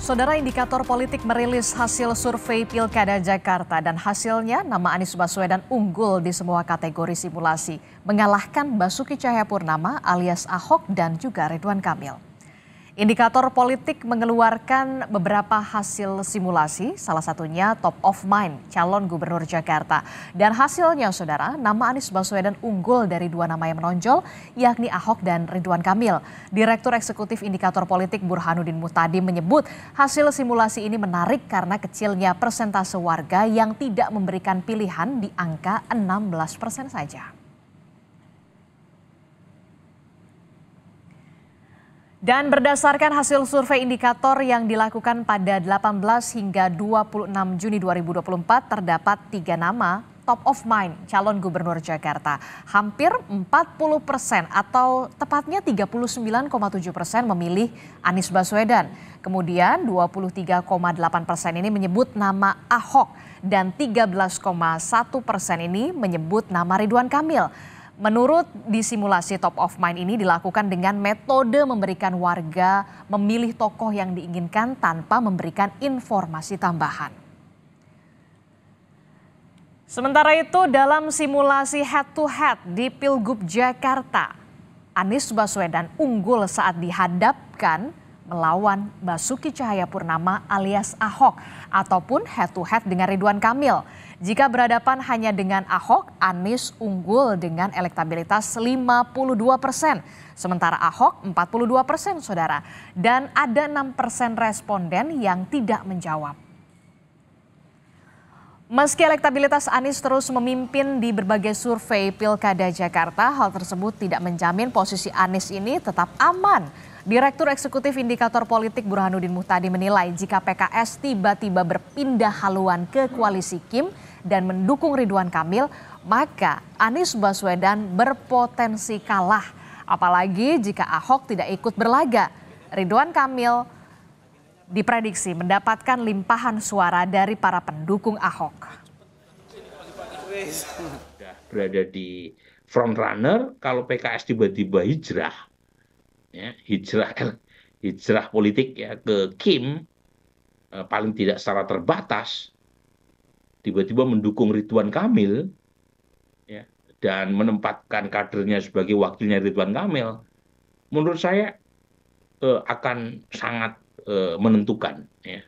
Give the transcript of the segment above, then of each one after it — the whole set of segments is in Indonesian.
Saudara, indikator politik merilis hasil survei Pilkada Jakarta dan hasilnya nama Anies Baswedan unggul di semua kategori simulasi, mengalahkan Basuki Cahayapurnama alias Ahok dan juga Ridwan Kamil. Indikator politik mengeluarkan beberapa hasil simulasi, salah satunya top of mind calon gubernur Jakarta. Dan hasilnya, saudara, nama Anies Baswedan unggul dari dua nama yang menonjol, yakni Ahok dan Ridwan Kamil. Direktur Eksekutif Indikator Politik Burhanuddin Muhtadi menyebut hasil simulasi ini menarik karena kecilnya persentase warga yang tidak memberikan pilihan di angka 16% saja. Dan berdasarkan hasil survei indikator yang dilakukan pada 18 hingga 26 Juni 2024, terdapat 3 nama top of mind calon gubernur Jakarta. Hampir 40% atau tepatnya 39,7% memilih Anies Baswedan. Kemudian 23,8% ini menyebut nama Ahok dan 13,1% ini menyebut nama Ridwan Kamil. Menurut di simulasi top of mind ini dilakukan dengan metode memberikan warga memilih tokoh yang diinginkan tanpa memberikan informasi tambahan. Sementara itu dalam simulasi head to head di Pilgub Jakarta, Anies Baswedan unggul saat dihadapkan melawan Basuki Cahayapurnama alias Ahok ataupun head to head dengan Ridwan Kamil. Jika berhadapan hanya dengan Ahok, Anies unggul dengan elektabilitas 52%. Sementara Ahok 42%, saudara. Dan ada 6% responden yang tidak menjawab. Meski elektabilitas Anies terus memimpin di berbagai survei Pilkada Jakarta, hal tersebut tidak menjamin posisi Anies ini tetap aman. Direktur Eksekutif Indikator Politik Burhanuddin Muhtadi menilai jika PKS tiba-tiba berpindah haluan ke koalisi Kim dan mendukung Ridwan Kamil, maka Anies Baswedan berpotensi kalah. Apalagi jika Ahok tidak ikut berlaga. Ridwan Kamil diprediksi mendapatkan limpahan suara dari para pendukung Ahok. Berada di front runner, kalau PKS tiba-tiba hijrah, ya, hijrah politik ya ke Kim, paling tidak secara terbatas, tiba-tiba mendukung Ridwan Kamil, ya, dan menempatkan kadernya sebagai wakilnya Ridwan Kamil, menurut saya akan sangat menentukan ya,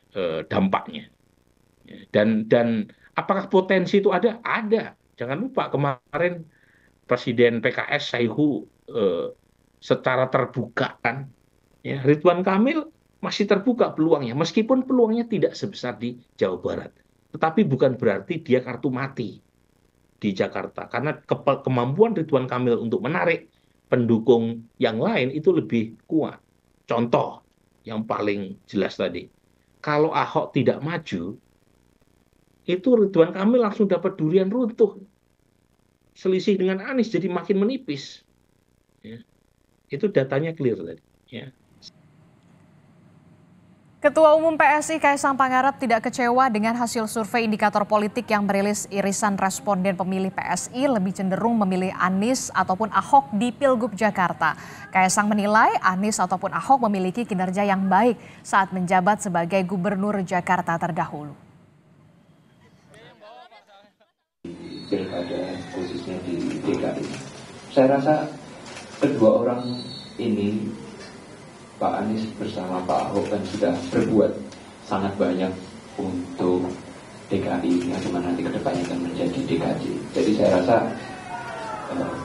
dampaknya. Dan apakah potensi itu ada? Ada. Jangan lupa kemarin Presiden PKS Saihu secara terbuka kan, ya, Ridwan Kamil masih terbuka peluangnya, meskipun peluangnya tidak sebesar di Jawa Barat. Tetapi bukan berarti dia kartu mati di Jakarta. Karena kemampuan Ridwan Kamil untuk menarik pendukung yang lain itu lebih kuat. Contoh yang paling jelas tadi, kalau Ahok tidak maju, itu Ridwan Kamil langsung dapat durian runtuh. Selisih dengan Anies jadi makin menipis. Ya. Itu datanya clear tadi. Ya. Ketua Umum PSI Kaisang Pangarep tidak kecewa dengan hasil survei indikator politik yang merilis irisan responden pemilih PSI lebih cenderung memilih Anies ataupun Ahok di Pilgub Jakarta. Kaisang menilai Anies ataupun Ahok memiliki kinerja yang baik saat menjabat sebagai gubernur Jakarta terdahulu. Pilkada khususnya di DKI, saya rasa kedua orang ini, Pak Anies bersama Pak Ahok, kan sudah berbuat sangat banyak untuk DKI yang dimana nanti kedepannya akan menjadi DKJ. Jadi saya rasa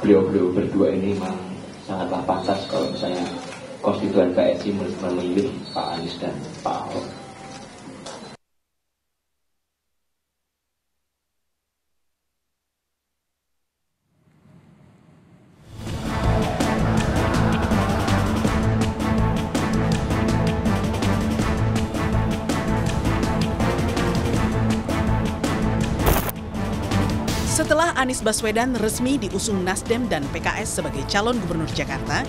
beliau-beliau berdua ini memang sangatlah pantas kalau misalnya konstituen PSI memilih Pak Anies dan Pak Ahok. Setelah Anies Baswedan resmi diusung Nasdem dan PKS sebagai calon gubernur Jakarta,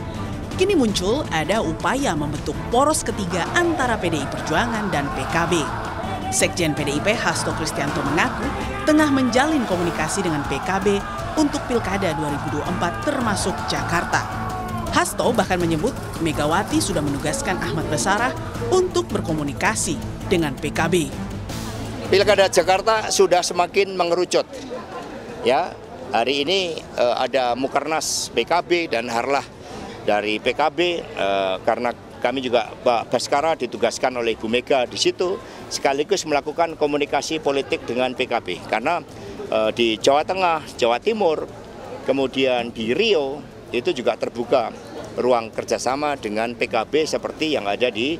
kini muncul ada upaya membentuk poros ketiga antara PDI Perjuangan dan PKB. Sekjen PDIP Hasto Kristianto mengaku tengah menjalin komunikasi dengan PKB untuk Pilkada 2024 termasuk Jakarta. Hasto bahkan menyebut Megawati sudah menugaskan Ahmad Basarah untuk berkomunikasi dengan PKB. Pilkada Jakarta sudah semakin mengerucut. Ya, hari ini ada Mukernas PKB dan Harlah dari PKB karena kami juga Pak Baskara ditugaskan oleh Ibu Mega di situ sekaligus melakukan komunikasi politik dengan PKB karena di Jawa Tengah, Jawa Timur, kemudian di Riau itu juga terbuka ruang kerjasama dengan PKB seperti yang ada di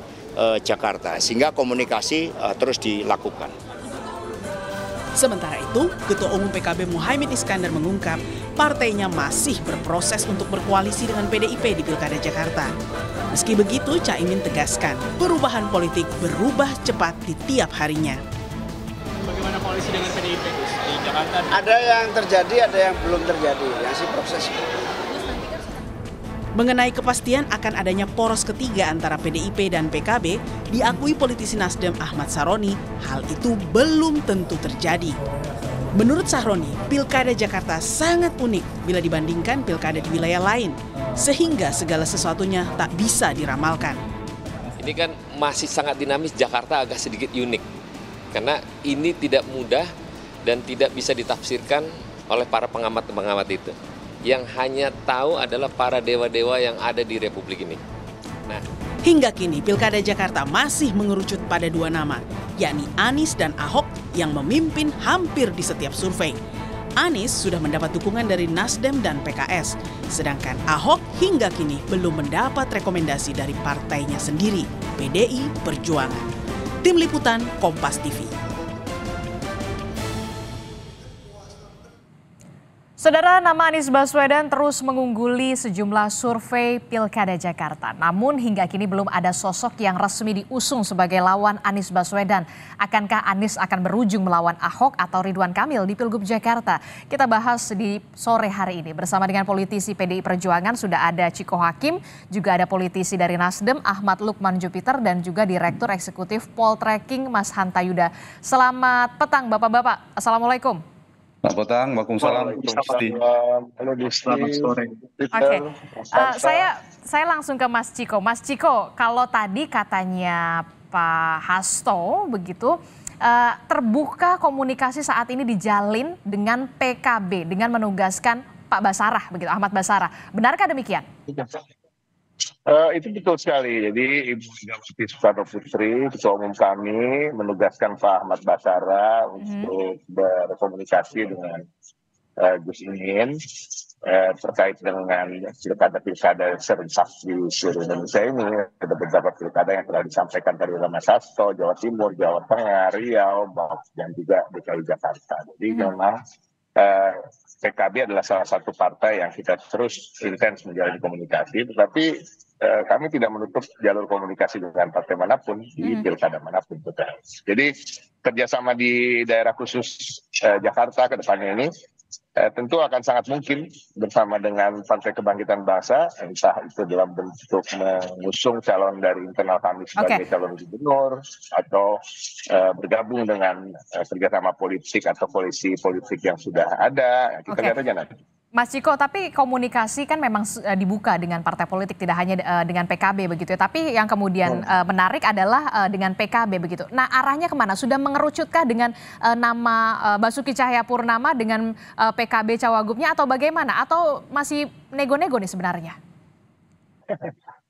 Jakarta sehingga komunikasi terus dilakukan. Sementara itu, Ketua Umum PKB Muhaimin Iskandar mengungkap partainya masih berproses untuk berkoalisi dengan PDIP di Pilkada Jakarta. Meski begitu, Caimin tegaskan perubahan politik berubah cepat di tiap harinya. Bagaimana koalisi dengan PDIP di Jakarta? Ada yang terjadi, ada yang belum terjadi, masih proses. Mengenai kepastian akan adanya poros ketiga antara PDIP dan PKB, diakui politisi Nasdem Ahmad Saroni, hal itu belum tentu terjadi. Menurut Saroni, Pilkada Jakarta sangat unik bila dibandingkan pilkada di wilayah lain, sehingga segala sesuatunya tak bisa diramalkan. Ini kan masih sangat dinamis, Jakarta agak sedikit unik, karena ini tidak mudah dan tidak bisa ditafsirkan oleh para pengamat-pengamat itu. Yang hanya tahu adalah para dewa-dewa yang ada di Republik ini. Hingga kini Pilkada Jakarta masih mengerucut pada dua nama, yakni Anies dan Ahok yang memimpin hampir di setiap survei. Anies sudah mendapat dukungan dari Nasdem dan PKS, sedangkan Ahok hingga kini belum mendapat rekomendasi dari partainya sendiri, PDI Perjuangan. Tim Liputan Kompas TV. Saudara, nama Anies Baswedan terus mengungguli sejumlah survei Pilkada Jakarta. Namun hingga kini belum ada sosok yang resmi diusung sebagai lawan Anies Baswedan. Akankah Anies akan berujung melawan Ahok atau Ridwan Kamil di Pilgub Jakarta? Kita bahas di sore hari ini bersama dengan politisi PDI Perjuangan sudah ada Chiko Hakim, juga ada politisi dari Nasdem Ahmad Lukman Jupiter dan juga Direktur Eksekutif Poltreking Mas Hanta Yuda. Selamat petang Bapak-bapak. Assalamualaikum. Selamat petang, Waalaikumsalam. Selamat sore. Oke, saya langsung ke Mas Chiko. Mas Chiko, kalau tadi katanya Pak Hasto begitu terbuka komunikasi saat ini dijalin dengan PKB dengan menugaskan Pak Basarah begitu, Ahmad Basarah. Benarkah demikian? Itu betul sekali. Jadi Ibu Megawati Soekarno Putri, Ketua Umum kami, menugaskan Pak Ahmad Basarah untuk berkomunikasi dengan Gus Imin terkait dengan pilkada serentak di seluruh Indonesia ini. Ada beberapa pilkada yang telah disampaikan tadi oleh Mas Hasto, Jawa Timur, Jawa Tengah, Riau, dan juga DKI Jakarta. Jadi memang PKB adalah salah satu partai yang kita terus intens menjalin komunikasi, tetapi kami tidak menutup jalur komunikasi dengan partai manapun di pilkada manapun. Jadi kerjasama di daerah khusus Jakarta ke depannya ini tentu akan sangat mungkin bersama dengan Partai Kebangkitan Bangsa, entah itu dalam bentuk mengusung calon dari internal kami sebagai calon gubernur atau bergabung dengan kerjasama politik atau koalisi politik yang sudah ada. Kita lihat aja nanti. Mas Chiko, tapi komunikasi kan memang dibuka dengan partai politik, tidak hanya dengan PKB begitu ya. Tapi yang kemudian menarik adalah dengan PKB begitu. Nah, arahnya kemana? Sudah mengerucutkah dengan nama Basuki Cahayapurnama dengan PKB Cawagupnya atau bagaimana? Atau masih nego-nego nih sebenarnya?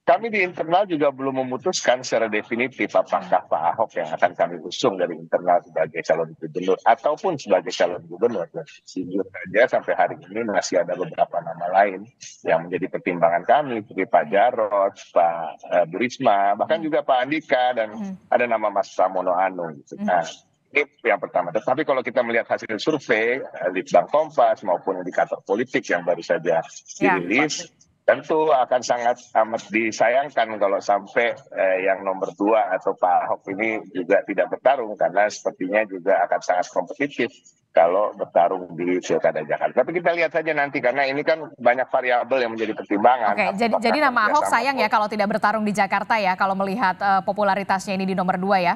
Kami di internal juga belum memutuskan secara definitif apakah Pak Ahok yang akan kami usung dari internal sebagai calon gubernur ataupun sebagai calon gubernur. Sejujur saja sampai hari ini masih ada beberapa nama lain yang menjadi pertimbangan kami, seperti Pak Jarod, Pak Bu Risma, bahkan juga Pak Andika dan ada nama Mas Pramono Anung. Nah, ini yang pertama. Tetapi kalau kita melihat hasil survei Litbang Kompas maupun indikator politik yang baru saja dirilis, tentu akan sangat amat disayangkan kalau sampai yang nomor 2 atau Pak Ahok ini juga tidak bertarung, karena sepertinya juga akan sangat kompetitif kalau bertarung di Pilkada Jakarta. Tapi kita lihat saja nanti, karena ini kan banyak variabel yang menjadi pertimbangan. Oke, jadi nama Ahok sayang ya kalau tidak bertarung di Jakarta ya, kalau melihat popularitasnya ini di nomor 2 ya.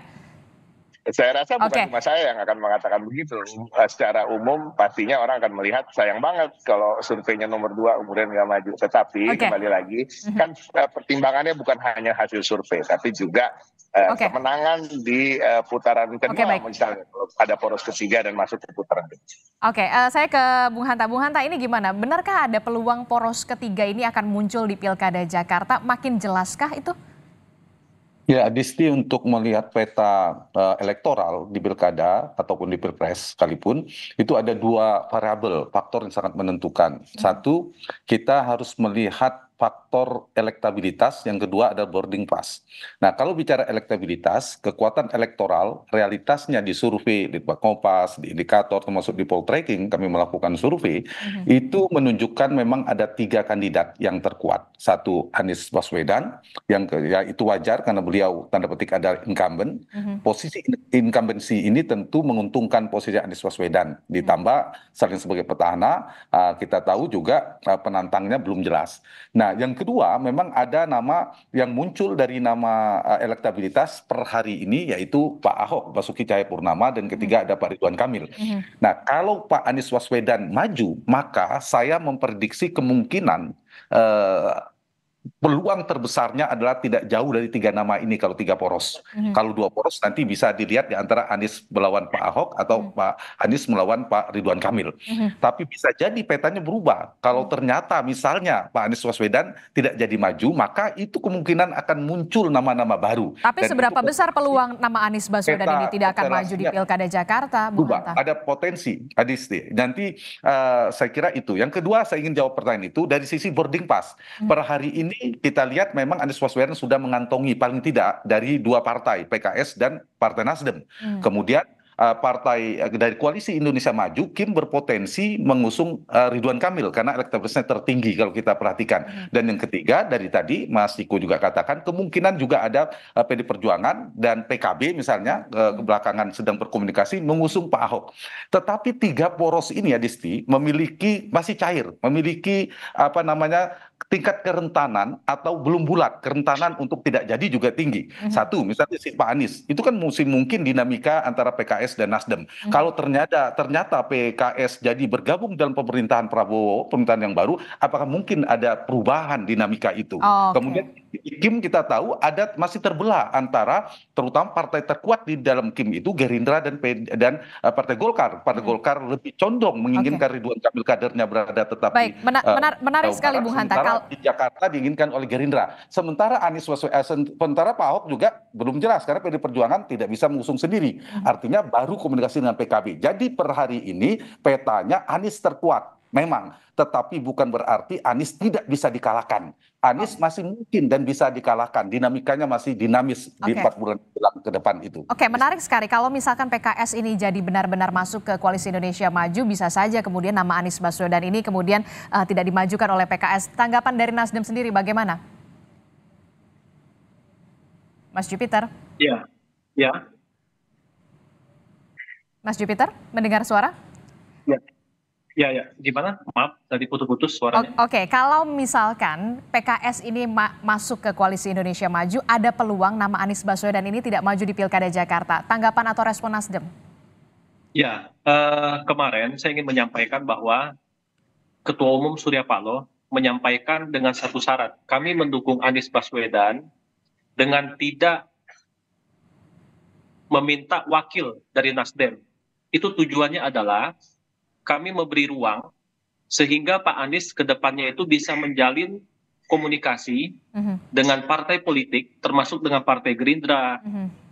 Saya rasa bukan Oke. cuma saya yang akan mengatakan begitu. Secara umum pastinya orang akan melihat sayang banget kalau surveinya nomor 2 kemudian nggak maju. Tetapi Oke. kembali lagi kan pertimbangannya bukan hanya hasil survei, tapi juga Oke. kemenangan di putaran Oke, kedua, baik. misalnya kalau ada poros ketiga dan masuk ke putaran kedua. Oke, saya ke Bung Hanta. Bung Hanta, ini gimana? Benarkah ada peluang poros ketiga ini akan muncul di Pilkada Jakarta? Makin jelaskah itu? Ya, Adisti, untuk melihat peta elektoral di pilkada ataupun di pilpres sekalipun, itu ada 2 variabel faktor yang sangat menentukan. Satu, kita harus melihat faktor elektabilitas, yang kedua ada boarding pass. Nah, kalau bicara elektabilitas, kekuatan elektoral, realitasnya di survei, di Kompas, di indikator, termasuk di Poltreking, kami melakukan survei, itu menunjukkan memang ada 3 kandidat yang terkuat. Satu, Anies Baswedan, ya itu wajar karena beliau tanda petik ada incumbent. Posisi incumbency ini tentu menguntungkan posisi Anies Baswedan. Ditambah saling sebagai petahana, kita tahu juga penantangnya belum jelas. Nah, yang kedua memang ada nama yang muncul dari nama elektabilitas per hari ini, yaitu Pak Ahok, Basuki Cahayapurnama, dan ketiga ada Pak Ridwan Kamil. Nah, kalau Pak Anies Baswedan maju, maka saya memprediksi kemungkinan peluang terbesarnya adalah tidak jauh dari 3 nama ini kalau 3 poros. Kalau 2 poros nanti bisa dilihat di antara Anies melawan Pak Ahok atau Pak Anies melawan Pak Ridwan Kamil. Tapi bisa jadi petanya berubah. Kalau ternyata misalnya Pak Anies Baswedan tidak jadi maju, maka itu kemungkinan akan muncul nama-nama baru. Tapi Dan seberapa itu besar peluang nama Anies Baswedan ini tidak akan maju di Pilkada Jakarta, Bung berubah. Hanta? Ada potensi, Adisti. Nanti saya kira itu. Yang kedua, saya ingin jawab pertanyaan itu dari sisi boarding pass. Per hari ini kita lihat memang Anies Baswedan sudah mengantongi paling tidak dari 2 partai, PKS dan Partai Nasdem. Kemudian partai dari Koalisi Indonesia Maju, Kim berpotensi mengusung Ridwan Kamil karena elektabilitasnya tertinggi kalau kita perhatikan. Dan yang ketiga, dari tadi Mas Iko juga katakan kemungkinan juga ada PD Perjuangan dan PKB misalnya belakangan sedang berkomunikasi mengusung Pak Ahok. Tetapi 3 poros ini ya Disti memiliki masih cair, memiliki tingkat kerentanan atau belum bulat, kerentanan untuk tidak jadi juga tinggi. Satu, misalnya si Pak Anies, itu kan mungkin dinamika antara PKS dan Nasdem. Kalau ternyata PKS jadi bergabung dalam pemerintahan Prabowo, pemerintahan yang baru, apakah mungkin ada perubahan dinamika itu? Kemudian Kim kita tahu masih terbelah antara terutama partai terkuat di dalam Kim itu Gerindra dan Partai Golkar. Partai Golkar lebih condong menginginkan Ridwan Kamil kadernya berada tetap Baik, menarik sekali Bung Hanta. Di Jakarta diinginkan oleh Gerindra. Sementara sementara Pak Ahok juga belum jelas karena PD Perjuangan tidak bisa mengusung sendiri. Artinya baru komunikasi dengan PKB. Jadi per hari ini petanya Anies terkuat. Memang, tetapi bukan berarti Anies tidak bisa dikalahkan. Anies masih mungkin dan bisa dikalahkan. Dinamikanya masih dinamis di 4 bulan ke depan itu. Oke, menarik sekali. Kalau misalkan PKS ini jadi benar-benar masuk ke Koalisi Indonesia Maju, bisa saja kemudian nama Anies Baswedan ini kemudian tidak dimajukan oleh PKS. Tanggapan dari Nasdem sendiri bagaimana? Mas Jupiter? Ya. Mas Jupiter, mendengar suara? Ya. Gimana? Maaf, tadi putus-putus suaranya. Oke, kalau misalkan PKS ini masuk ke Koalisi Indonesia Maju, ada peluang nama Anies Baswedan ini tidak maju di Pilkada Jakarta. Tanggapan atau respon Nasdem? Ya, kemarin saya ingin menyampaikan bahwa Ketua Umum Surya Paloh menyampaikan dengan satu syarat. Kami mendukung Anies Baswedan dengan tidak meminta wakil dari Nasdem. Itu tujuannya adalah kami memberi ruang sehingga Pak Anies ke depannya itu bisa menjalin komunikasi dengan partai politik, termasuk dengan Partai Gerindra,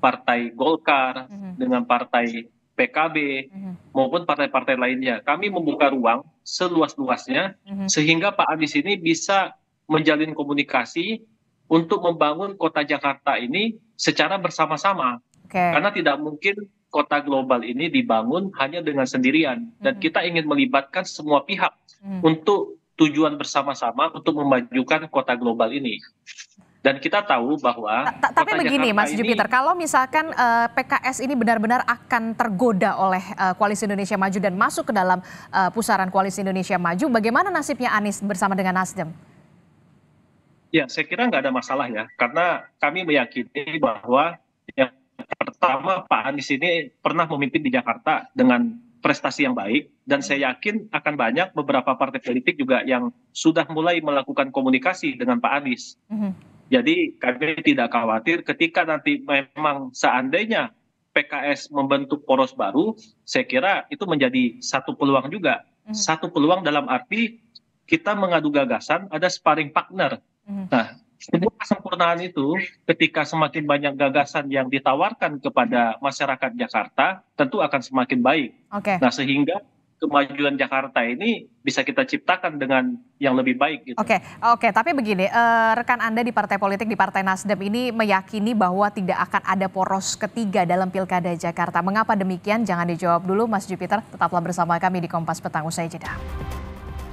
Partai Golkar, dengan Partai PKB, maupun partai-partai lainnya. Kami membuka ruang seluas-luasnya sehingga Pak Anies ini bisa menjalin komunikasi untuk membangun kota Jakarta ini secara bersama-sama. Karena tidak mungkin kota global ini dibangun hanya dengan sendirian. Dan kita ingin melibatkan semua pihak untuk tujuan bersama-sama untuk memajukan kota global ini. Dan kita tahu bahwa tapi begini Mas Jupiter, kalau misalkan PKS ini benar-benar akan tergoda oleh Koalisi Indonesia Maju dan masuk ke dalam pusaran Koalisi Indonesia Maju, bagaimana nasibnya Anies bersama dengan Nasdem? Ya, saya kira nggak ada masalah ya, karena kami meyakini bahwa yang pertama Pak Anies ini pernah memimpin di Jakarta dengan prestasi yang baik, dan saya yakin akan banyak beberapa partai politik juga yang sudah mulai melakukan komunikasi dengan Pak Anies. Jadi kami tidak khawatir ketika nanti memang seandainya PKS membentuk poros baru, saya kira itu menjadi satu peluang juga. Satu peluang dalam arti kita mengadu gagasan, ada sparring partner. Nah, sebuah kesempurnaan itu ketika semakin banyak gagasan yang ditawarkan kepada masyarakat Jakarta, tentu akan semakin baik. Nah, sehingga kemajuan Jakarta ini bisa kita ciptakan dengan yang lebih baik gitu. Oke, tapi begini, rekan Anda di partai politik, di Partai Nasdem ini meyakini bahwa tidak akan ada poros ketiga dalam Pilkada Jakarta. Mengapa demikian? Jangan dijawab dulu, Mas Jupiter. Tetaplah bersama kami di Kompas Petang usai jeda.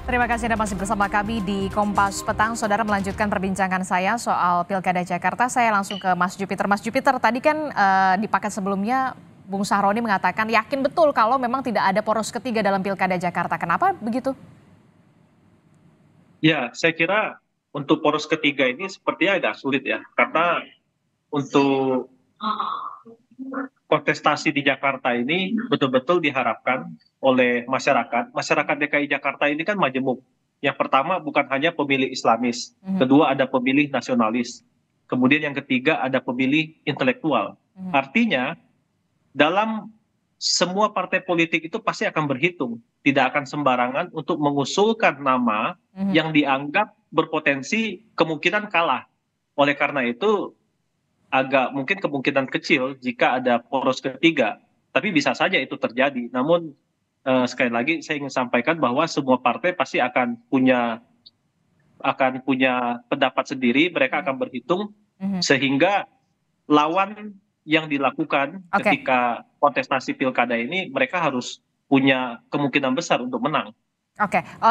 Terima kasih Anda masih bersama kami di Kompas Petang. Saudara, melanjutkan perbincangan saya soal Pilkada Jakarta. Saya langsung ke Mas Jupiter. Mas Jupiter, tadi kan di paket sebelumnya Bung Sahroni mengatakan yakin betul kalau memang tidak ada poros ketiga dalam Pilkada Jakarta. Kenapa begitu? Ya, saya kira untuk poros ketiga ini sepertinya agak sulit ya. Karena untuk kontestasi di Jakarta ini betul-betul diharapkan oleh masyarakat. Masyarakat DKI Jakarta ini kan majemuk. Yang pertama bukan hanya pemilih Islamis. Kedua ada pemilih nasionalis. Kemudian yang ketiga ada pemilih intelektual. Artinya dalam semua partai politik itu pasti akan berhitung. Tidak akan sembarangan untuk mengusulkan nama yang dianggap berpotensi kemungkinan kalah. Oleh karena itu agak mungkin kemungkinan kecil jika ada poros ketiga. Tapi bisa saja itu terjadi. Namun sekali lagi saya ingin sampaikan bahwa semua partai pasti akan punya pendapat sendiri. Mereka akan berhitung sehingga lawan yang dilakukan ketika kontestasi pilkada ini mereka harus punya kemungkinan besar untuk menang.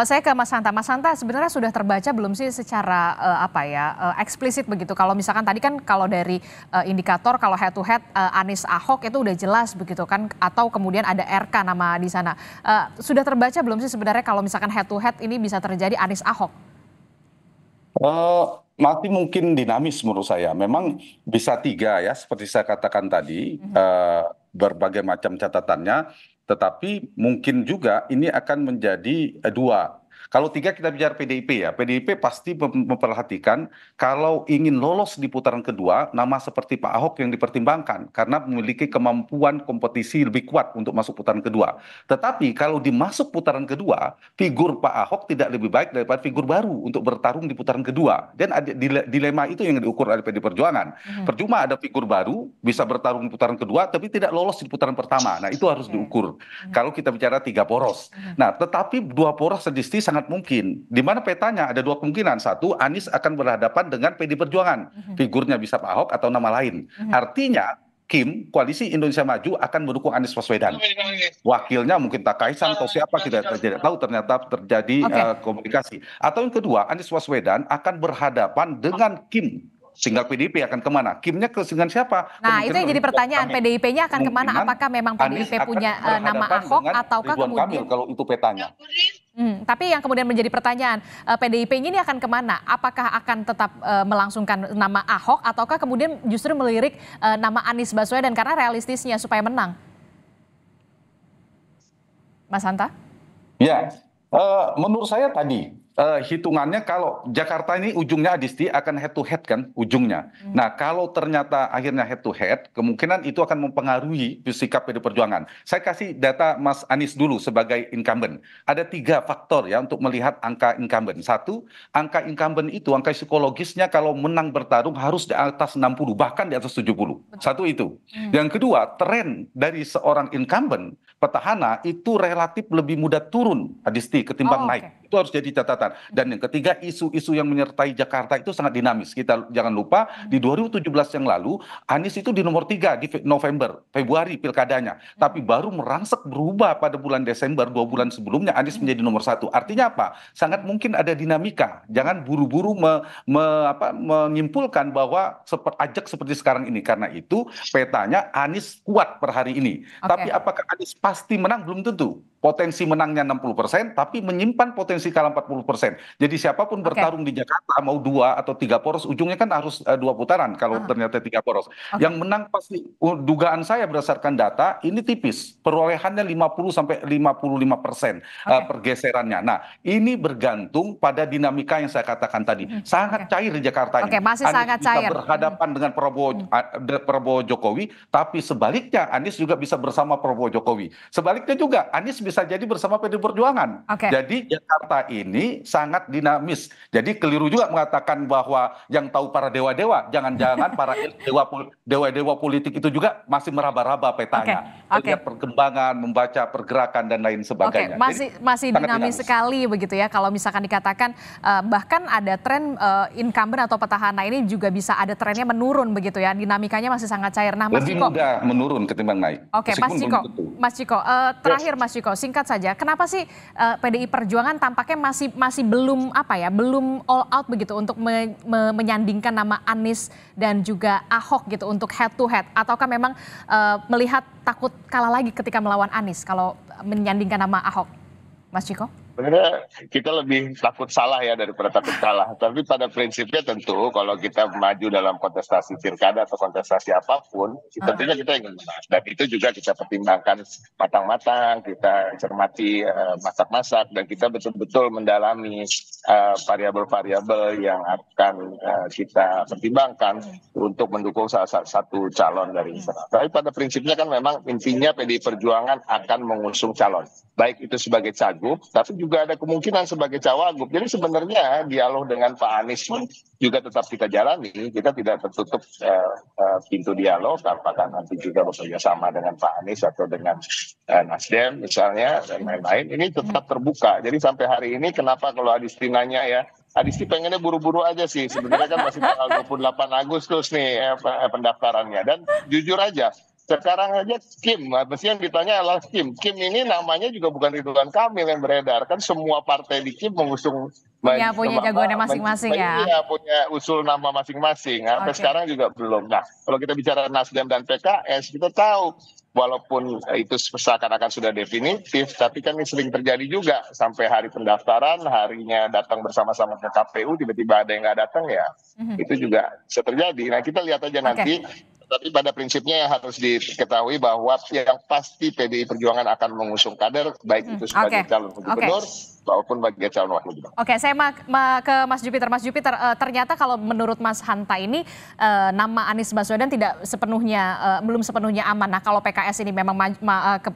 Saya ke Mas Hanta. Mas Hanta, sebenarnya sudah terbaca belum sih secara eksplisit begitu? Kalau misalkan tadi kan kalau dari indikator kalau head to head Anies Ahok itu udah jelas begitu kan, atau kemudian ada RK nama di sana. Sudah terbaca belum sih sebenarnya kalau misalkan head to head ini bisa terjadi Anies Ahok? Masih mungkin dinamis menurut saya. Memang bisa tiga ya, seperti saya katakan tadi, berbagai macam catatannya, tetapi mungkin juga ini akan menjadi dua. Kalau tiga kita bicara PDIP ya, PDIP pasti memperhatikan kalau ingin lolos di putaran kedua, nama seperti Pak Ahok yang dipertimbangkan karena memiliki kemampuan kompetisi lebih kuat untuk masuk putaran kedua. Tetapi kalau dimasuk putaran kedua, figur Pak Ahok tidak lebih baik daripada figur baru untuk bertarung di putaran kedua. Dan ada dilema itu yang diukur oleh PD Perjuangan. Percuma ada figur baru bisa bertarung di putaran kedua, tapi tidak lolos di putaran pertama. Nah itu harus diukur. Kalau kita bicara tiga poros. Nah tetapi dua poros sedisi sangat mungkin, di mana petanya ada dua kemungkinan. Satu, Anies akan berhadapan dengan PD Perjuangan, figurnya bisa Pak Ahok atau nama lain. Artinya Kim, Koalisi Indonesia Maju akan mendukung Anies Baswedan. Wakilnya mungkin Tak Kaisang atau siapa tidak tahu, ternyata terjadi komunikasi. Atau yang kedua, Anies Baswedan akan berhadapan dengan Kim. Tinggal PDIP akan kemana? Kimnya dengan siapa? Nah itu yang jadi pertanyaan, PDIP-nya akan kemana? Apakah memang PDIP punya nama Ahok ataukah kemudian kalau itu petanya? Tapi yang kemudian menjadi pertanyaan, PDIP ini akan kemana? Apakah akan tetap melangsungkan nama Ahok ataukah kemudian justru melirik nama Anies Baswedan karena realistisnya supaya menang? Mas Hanta? Ya, menurut saya tadi hitungannya kalau Jakarta ini ujungnya Adisti akan head to head kan ujungnya. Nah kalau ternyata akhirnya head to head, kemungkinan itu akan mempengaruhi sikap PD Perjuangan. Saya kasih data Mas Anies dulu sebagai incumbent. Ada 3 faktor ya untuk melihat angka incumbent. Satu, angka incumbent itu angka psikologisnya kalau menang bertarung harus di atas 60 bahkan di atas 70. Satu itu. Yang kedua, tren dari seorang incumbent petahana itu relatif lebih mudah turun Adisti ketimbang naik. Itu harus jadi catatan. Dan yang ketiga, isu-isu yang menyertai Jakarta itu sangat dinamis. Kita jangan lupa di 2017 yang lalu Anies itu di nomor 3 di Februari pilkadanya. Tapi baru merangsek berubah pada bulan Desember, 2 bulan sebelumnya Anies menjadi nomor 1. Artinya apa? Sangat mungkin ada dinamika. Jangan buru-buru menyimpulkan bahwa ajak seperti sekarang ini. Karena itu petanya Anies kuat per hari ini. Tapi apakah Anies pasti menang? Belum tentu. potensi menangnya 60%, tapi menyimpan potensi kalah 40%. Jadi siapapun bertarung di Jakarta, mau 2 atau 3 poros, ujungnya kan harus 2 putaran kalau ternyata 3 poros. Yang menang pasti, dugaan saya berdasarkan data, ini tipis. Perolehannya 50-55% pergeserannya. Nah, ini bergantung pada dinamika yang saya katakan tadi. Sangat cair di Jakarta ini. Masih sangat cair. Berhadapan dengan Prabowo Jokowi, tapi sebaliknya Anies juga bisa bersama Prabowo Jokowi. Sebaliknya juga Anies bisa jadi bersama PD Perjuangan. Jadi Jakarta ini sangat dinamis. Jadi keliru juga mengatakan bahwa yang tahu para dewa-dewa, jangan-jangan para dewa-dewa politik itu juga masih meraba-raba petanya. Melihat perkembangan, membaca pergerakan dan lain sebagainya. Masih dinamis sekali begitu ya. Kalau misalkan dikatakan bahkan ada tren incumbent atau petahana ini juga bisa ada trennya menurun begitu ya. Dinamikanya masih sangat cair. Nah, Mas lebih Ciko, mudah menurun ketimbang naik. Mas Ciko, terakhir Mas Ciko, singkat saja. Kenapa sih PDI Perjuangan tampaknya masih belum belum all out begitu untuk menyandingkan nama Anies dan juga Ahok gitu untuk head to head? Ataukah memang melihat takut kalah lagi ketika melawan Anies kalau menyandingkan nama Ahok? Mas Ciko? Sebenarnya kita lebih takut salah ya daripada takut kalah. Tapi pada prinsipnya tentu kalau kita maju dalam kontestasi pilkada atau kontestasi apapun, tentunya kita ingin menang. Dan itu juga kita pertimbangkan matang-matang, kita cermati masak-masak, dan kita betul-betul mendalami variabel-variabel yang akan kita pertimbangkan untuk mendukung salah satu calon dari internal. Tapi pada prinsipnya kan memang intinya PDI Perjuangan akan mengusung calon. Baik itu sebagai cagup, tapi juga ada kemungkinan sebagai cawagup. Jadi sebenarnya dialog dengan Pak Anies pun juga tetap kita jalani. Kita tidak tertutup pintu dialog, apakah nanti juga bekerja sama dengan Pak Anies atau dengan Nasdem misalnya dan lain-lain. Ini tetap terbuka. Jadi sampai hari ini kenapa kalau Adisti nanya ya, Adisti pengennya buru-buru aja sih. Sebenarnya kan masih tanggal 28 Agustus nih pendaftarannya. Dan jujur aja, sekarang aja Kim, mesti yang ditanya adalah Kim. Kim ini namanya juga bukan Ridwan Kamil yang beredar. Kan semua partai di Kim mengusung punya jagoannya masing-masing ya. Iya, punya usul nama masing-masing. Sampai sekarang juga belum. Nah, kalau kita bicara Nasdem dan PKS, kita tahu walaupun itu seakan-akan sudah definitif, tapi kan ini sering terjadi juga. Sampai hari pendaftaran, harinya datang bersama-sama ke KPU, tiba-tiba ada yang nggak datang ya. Itu juga bisa terjadi. Nah, kita lihat aja nanti. Tapi pada prinsipnya yang harus diketahui bahwa yang pasti PDI Perjuangan akan mengusung kader, baik itu sebagai calon gubernur maupun sebagai calon wakil gubernur. Saya ke Mas Jupiter. Mas Jupiter, ternyata kalau menurut Mas Hanta ini nama Anies Baswedan belum sepenuhnya aman. Nah, kalau PKS ini memang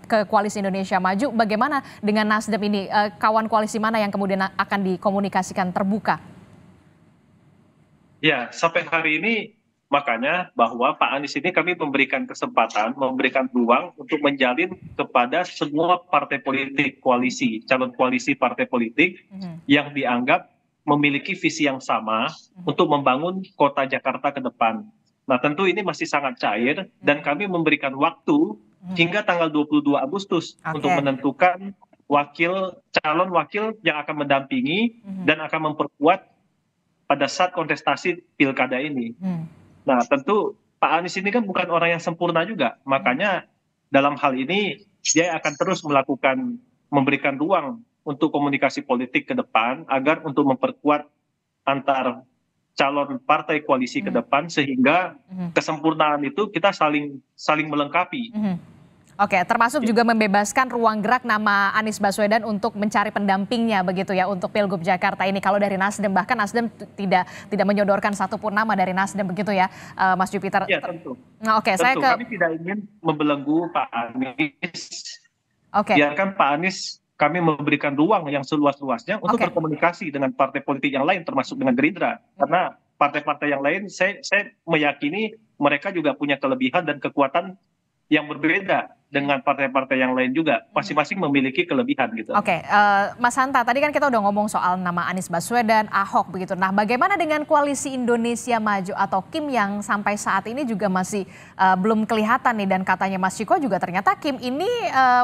ke Koalisi Indonesia Maju, bagaimana dengan Nasdem ini? Kawan koalisi mana yang kemudian akan dikomunikasikan terbuka? Ya, sampai hari ini makanya bahwa Pak Anies ini kami memberikan kesempatan, memberikan ruang untuk menjalin kepada semua partai politik koalisi, calon koalisi partai politik yang dianggap memiliki visi yang sama untuk membangun kota Jakarta ke depan. Nah, tentu ini masih sangat cair dan kami memberikan waktu hingga tanggal 22 Agustus untuk menentukan calon wakil yang akan mendampingi dan akan memperkuat pada saat kontestasi pilkada ini. Nah, tentu Pak Anies ini kan bukan orang yang sempurna juga. Makanya dalam hal ini dia akan terus memberikan ruang untuk komunikasi politik ke depan agar untuk memperkuat antar calon partai koalisi ke depan sehingga kesempurnaan itu kita saling melengkapi. Termasuk juga membebaskan ruang gerak nama Anies Baswedan untuk mencari pendampingnya begitu ya untuk Pilgub Jakarta ini. Kalau dari Nasdem, bahkan Nasdem tidak menyodorkan satupun nama dari Nasdem begitu ya, Mas Jupiter. Ya, tentu. Kami tidak ingin membelenggu Pak Anies. Biarkan Pak Anies, kami memberikan ruang yang seluas-luasnya untuk berkomunikasi dengan partai politik yang lain termasuk dengan Gerindra. Karena partai-partai yang lain saya meyakini mereka juga punya kelebihan dan kekuatan yang berbeda dengan partai-partai yang lain juga, masing-masing memiliki kelebihan gitu. Mas Hanta, tadi kan kita udah ngomong soal nama Anies Baswedan, Ahok begitu. Nah, bagaimana dengan Koalisi Indonesia Maju atau KIM yang sampai saat ini juga masih belum kelihatan nih, dan katanya Mas Ciko juga ternyata KIM ini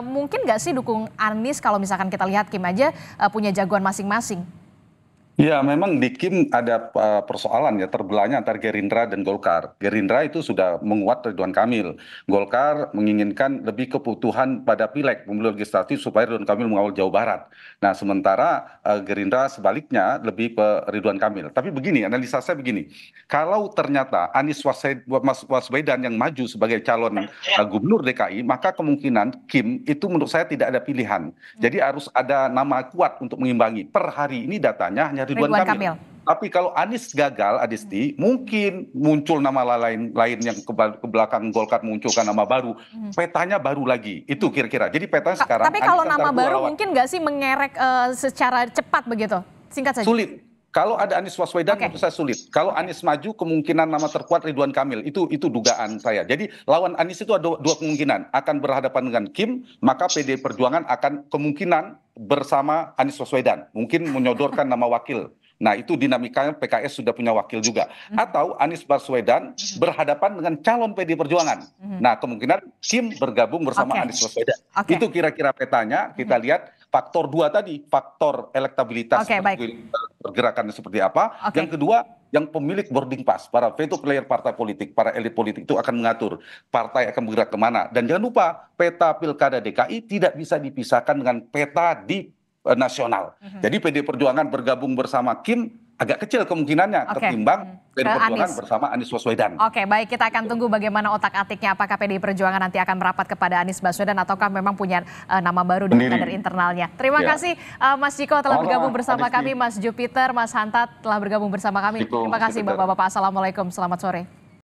mungkin nggak sih dukung Anies kalau misalkan kita lihat KIM aja punya jagoan masing-masing? Ya, memang di Kim ada persoalan ya terbelahnya antara Gerindra dan Golkar. Gerindra itu sudah menguat Ridwan Kamil. Golkar menginginkan lebih kebutuhan pada pileg pemilu legislatif supaya Ridwan Kamil mengawal Jawa Barat. Nah, sementara Gerindra sebaliknya lebih ke Ridwan Kamil. Tapi begini, analisa saya begini. Kalau ternyata Anies Baswedan yang maju sebagai calon gubernur DKI, maka kemungkinan Kim itu menurut saya tidak ada pilihan. Jadi harus ada nama kuat untuk mengimbangi. Per hari ini datanya hanya Ridwan Kamil. Tapi kalau Anies gagal, Adisti, mungkin muncul nama lain yang ke belakang Golkar munculkan nama baru. Petanya baru lagi. Itu kira-kira. Jadi petanya sekarang. Tapi kalau nama baru mungkin nggak sih mengerek secara cepat begitu? Singkat saja. Sulit. Kalau ada Anies Baswedan menurut saya sulit. Kalau Anies maju kemungkinan nama terkuat Ridwan Kamil. Itu dugaan saya. Jadi lawan Anies itu ada dua kemungkinan. Akan berhadapan dengan Kim, maka PDI Perjuangan akan kemungkinan bersama Anies Baswedan. Mungkin menyodorkan nama wakil. Nah, itu dinamikanya PKS sudah punya wakil juga. Atau Anies Baswedan berhadapan dengan calon PDI Perjuangan. Nah, kemungkinan Kim bergabung bersama Anies Baswedan. Itu kira-kira petanya. Kita lihat faktor dua tadi, faktor elektabilitas pergerakannya seperti apa. Yang kedua, yang pemilik boarding pass, para veto player partai politik, para elit politik itu akan mengatur partai akan bergerak kemana. Dan jangan lupa, peta pilkada DKI tidak bisa dipisahkan dengan peta di nasional. Jadi PDI Perjuangan bergabung bersama Kim agak kecil kemungkinannya ketimbang PDI Perjuangan bersama Anies Baswedan. Oke, baik, kita akan tunggu bagaimana otak-atiknya. Apakah PDI Perjuangan nanti akan merapat kepada Anies Baswedan ataukah memang punya nama baru dari kader internalnya. Terima kasih Mas Ciko telah bergabung bersama kami, Mas Jupiter, Mas Hanta telah bergabung bersama kami. Terima kasih Bapak-bapak. Assalamualaikum, selamat sore.